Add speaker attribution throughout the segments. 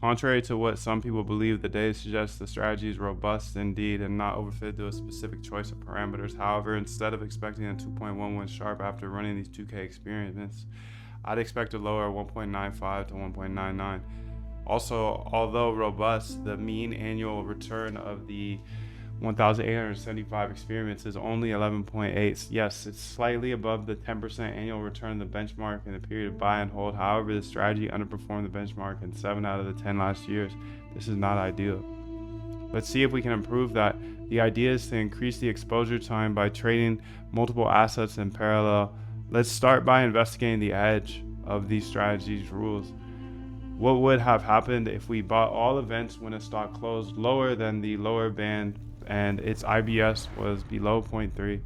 Speaker 1: Contrary to what some people believe, the data suggests the strategy is robust indeed and not overfitted to a specific choice of parameters. However, instead of expecting a 2.11 sharp after running these 2K experiments, I'd expect a lower 1.95 to 1.99. Also, although robust, the mean annual return of the 1,875 experiments is only 11.8. Yes, it's slightly above the 10% annual return of the benchmark in the period of buy and hold. However, the strategy underperformed the benchmark in 7 out of the 10 last years. This is not ideal. Let's see if we can improve that. The idea is to increase the exposure time by trading multiple assets in parallel. Let's start by investigating the edge of these strategies rules. What would have happened if we bought all events when a stock closed lower than the lower band and its IBS was below 0.3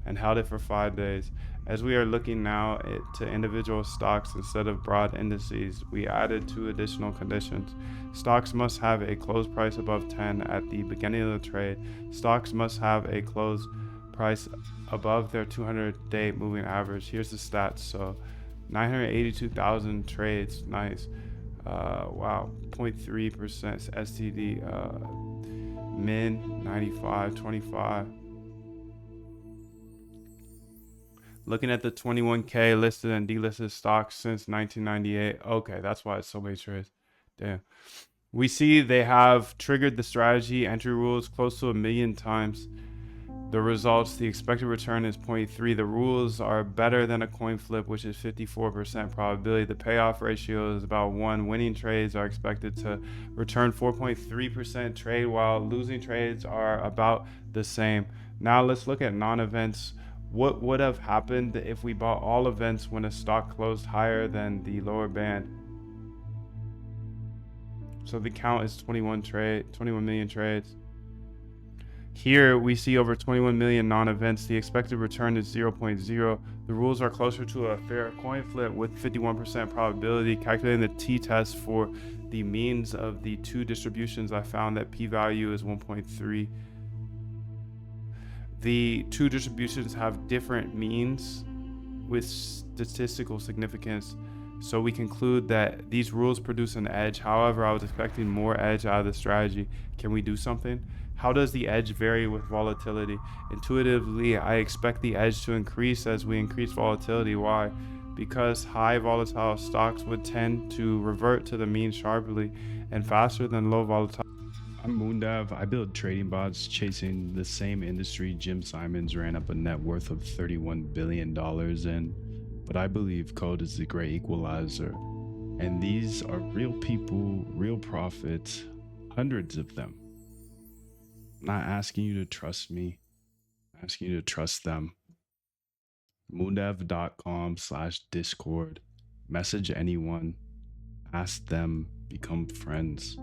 Speaker 1: and held it for 5 days? As we are looking now to individual stocks instead of broad indices, we added 2 additional conditions. Stocks must have a close price above 10 at the beginning of the trade. Stocks must have a close price above their 200-day moving average. Here's the stats. So 982,000 trades. Nice. Wow, 0.3% STD, min 95.25. Looking at the 21K listed and delisted stocks since 1998. Okay, that's why it's so many trades. Damn. We see they have triggered the strategy entry rules close to 1 million times. The results, the expected return is 0.3. The rules are better than a coin flip, which is 54% probability. The payoff ratio is about 1. Winning trades are expected to return 4.3% trade, while losing trades are about the same. Now let's look at non-events. What would have happened if we bought all events when a stock closed higher than the lower band? So the count is 21 million trades. Here we see over 21 million non-events. The expected return is 0.0. The rules are closer to a fair coin flip with 51% probability. Calculating the t-test for the means of the 2 distributions, I found that p-value is 1.3. The 2 distributions have different means with statistical significance, so we conclude that these rules produce an edge. However, I was expecting more edge out of the strategy. Can we do something? How does the edge vary with volatility? Intuitively, I expect the edge to increase as we increase volatility. Why? Because high volatile stocks would tend to revert to the mean sharply and faster than low volatile.
Speaker 2: I'm Moondev. I build trading bots chasing the same industry Jim Simons ran up a net worth of $31 billion in. But I believe code is the great equalizer. And these are real people, real profits, hundreds of them. I'm not asking you to trust me. I'm asking you to trust them. moondev.com/discord. Message anyone. Ask them. Become friends.